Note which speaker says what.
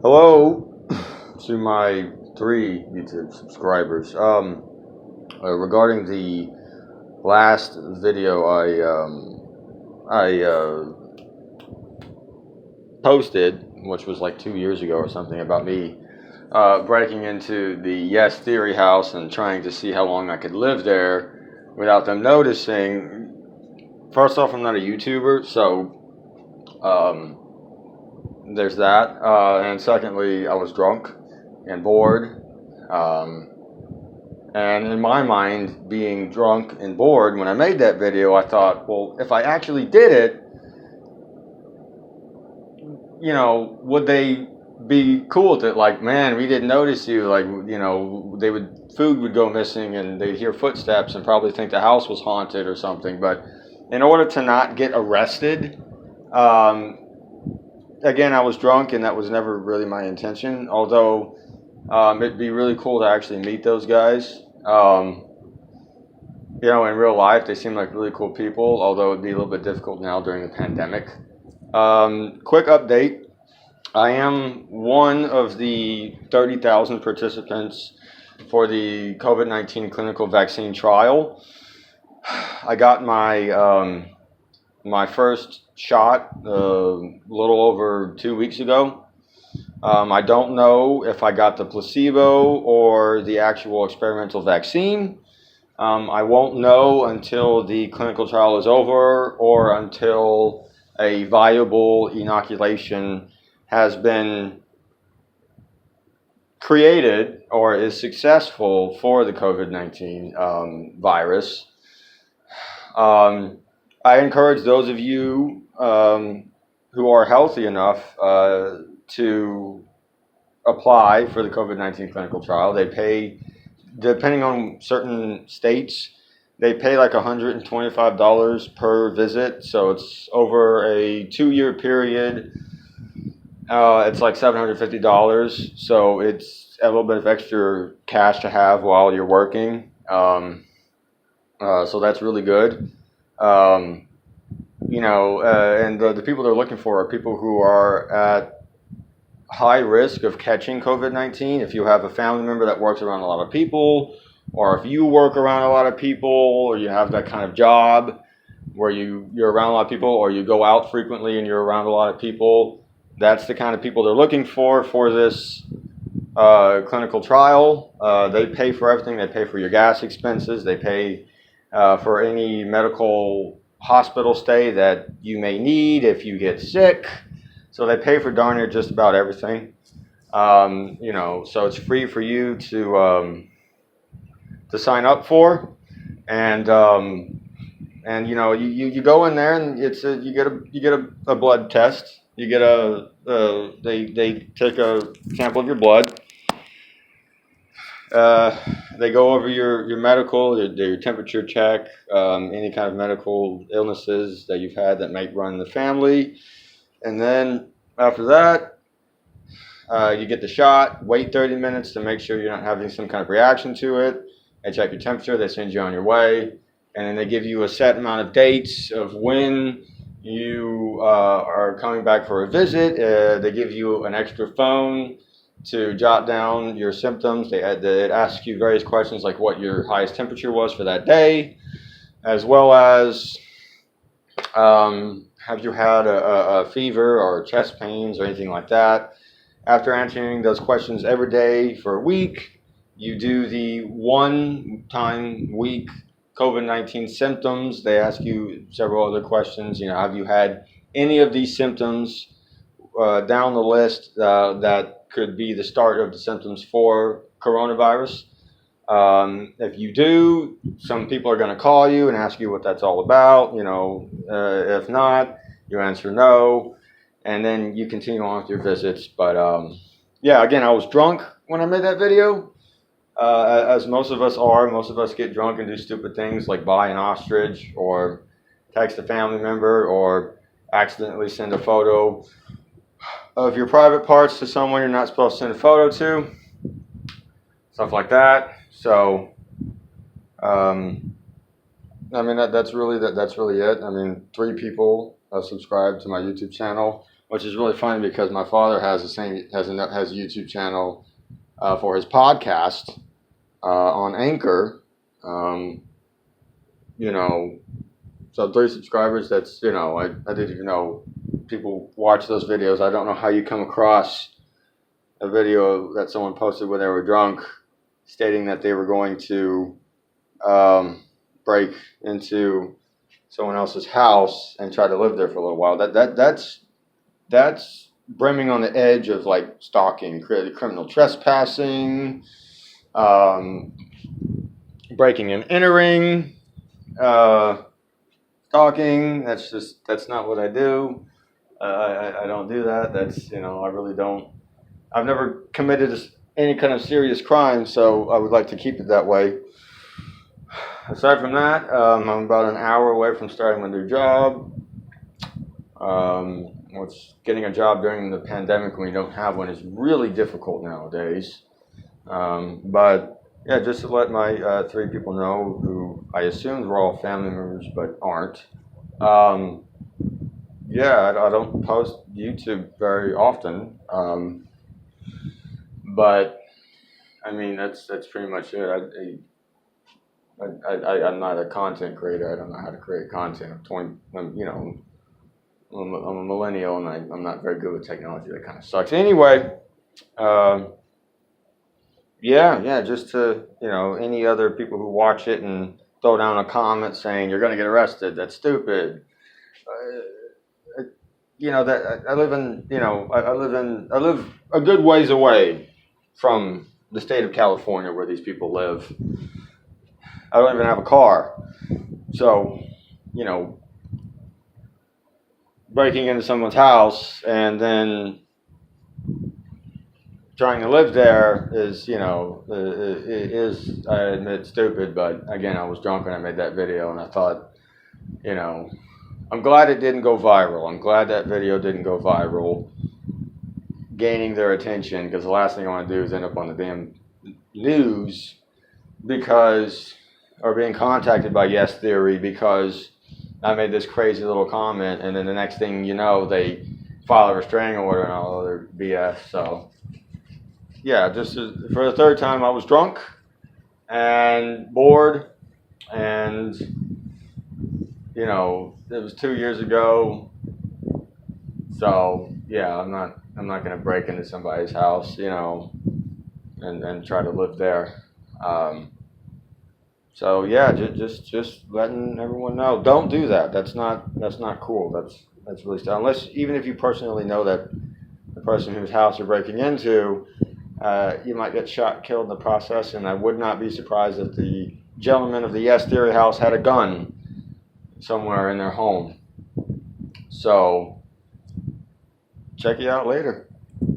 Speaker 1: Hello to my 3 YouTube subscribers. Regarding the last video I posted, which was like 2 years ago or something, about me breaking into the Yes Theory house and trying to see how long I could live there without them noticing. First off, I'm not a YouTuber, so there's that. And secondly, I was drunk and bored. And in my mind, being drunk and bored, when I made that video, I thought, well, if I actually did it, would they be cool with it? Like, man, we didn't notice you. Like, food would go missing and they'd hear footsteps and probably think the house was haunted or something. But in order to not get arrested, again, I was drunk and that was never really my intention. Although it'd be really cool to actually meet those guys. In real life, they seem like really cool people, although it'd be a little bit difficult now during the pandemic. Quick update. I am one of the 30,000 participants for the COVID-19 clinical vaccine trial. I got my first shot a little over 2 weeks ago. I don't know if I got the placebo or the actual experimental vaccine. I won't know until the clinical trial is over or until a viable inoculation has been created or is successful for the COVID-19 virus. I encourage those of you who are healthy enough to apply for the COVID-19 clinical trial. They pay, depending on certain states, they pay like $125 per visit. So it's over a 2-year period. It's like $750. So it's a little bit of extra cash to have while you're working. So that's really good. And the people they're looking for are people who are at high risk of catching COVID-19. If you have a family member that works around a lot of people, or if you work around a lot of people, or you have that kind of job where you're around a lot of people, or you go out frequently and you're around a lot of people, that's the kind of people they're looking for this clinical trial. They pay for everything. They pay for your gas expenses. They pay for any medical hospital stay that you may need if you get sick. So they pay for darn near just about everything. So it's free for you to sign up for, and you go in there and you get a blood test. You get they take a sample of your blood. They go over your medical, your temperature check, any kind of medical illnesses that you've had that might run in the family. And then after that, you get the shot, wait 30 minutes to make sure you're not having some kind of reaction to it. They check your temperature, they send you on your way, and then they give you a set amount of dates of when you are coming back for a visit. They give you an extra phone to jot down your symptoms. They ask you various questions like what your highest temperature was for that day, as well as have you had a fever or chest pains or anything like that. After answering those questions every day for a week, you do the 1-time-week COVID-19 symptoms. They ask you several other questions. Have you had any of these symptoms down the list that could be the start of the symptoms for coronavirus? If you do, some people are going to call you and ask you what that's all about. If not, you answer no, and then you continue on with your visits. But again, I was drunk when I made that video, as most of us are. Most of us get drunk and do stupid things like buy an ostrich or text a family member or accidentally send a photo of your private parts to someone you're not supposed to send a photo to, stuff like that. So, that's really it. 3 people subscribe to my YouTube channel. which is really funny because my father has has a YouTube channel for his podcast on Anchor. You know, so 3 subscribers. That's, you know, I didn't even know people watch those videos. I don't know how you come across a video that someone posted when they were drunk, stating that they were going to break into someone else's house and try to live there for a little while. That's brimming on the edge of like stalking, criminal trespassing, breaking and entering, stalking. That's not what I do. I don't do that. That's, you know, I really don't. I've never committed any kind of serious crime, so I would like to keep it that way. Aside from that, I'm about an hour away from starting my new job. Which getting a job during the pandemic when you don't have one is really difficult nowadays. But yeah, just to let my 3 people know, who I assumed were all family members but aren't. Yeah, I don't post YouTube very often. But I mean, that's pretty much it. I'm not a content creator. I don't know how to create content. You know, I'm a millennial and I'm not very good with technology. That kind of sucks. Anyway, yeah, just to, you know, any other people who watch it and throw down a comment saying you're going to get arrested, that's stupid. You know, that I live in, you know, I live a good ways away from the state of California where these people live. I don't even have a car. So, you know, breaking into someone's house and then trying to live there is, you know, it is, I admit, stupid. But again, I was drunk when I made that video, and I thought, you know, I'm glad it didn't go viral. I'm glad that video didn't go viral, gaining their attention, because the last thing I want to do is end up on the damn news or being contacted by Yes Theory because I made this crazy little comment, and then the next thing you know, they file a restraining order and all other BS. So, yeah, just for the 3rd time, I was drunk and bored, and, you know, it was 2 years ago. So, yeah, I'm not going to break into somebody's house, you know, and try to live there. So yeah, just letting everyone know, don't do that. That's not cool. That's really sad. Unless, even if you personally know that the person whose house you're breaking into, you might get shot, killed in the process. And I would not be surprised if the gentleman of the Yes Theory house had a gun somewhere in their home. So check you out later.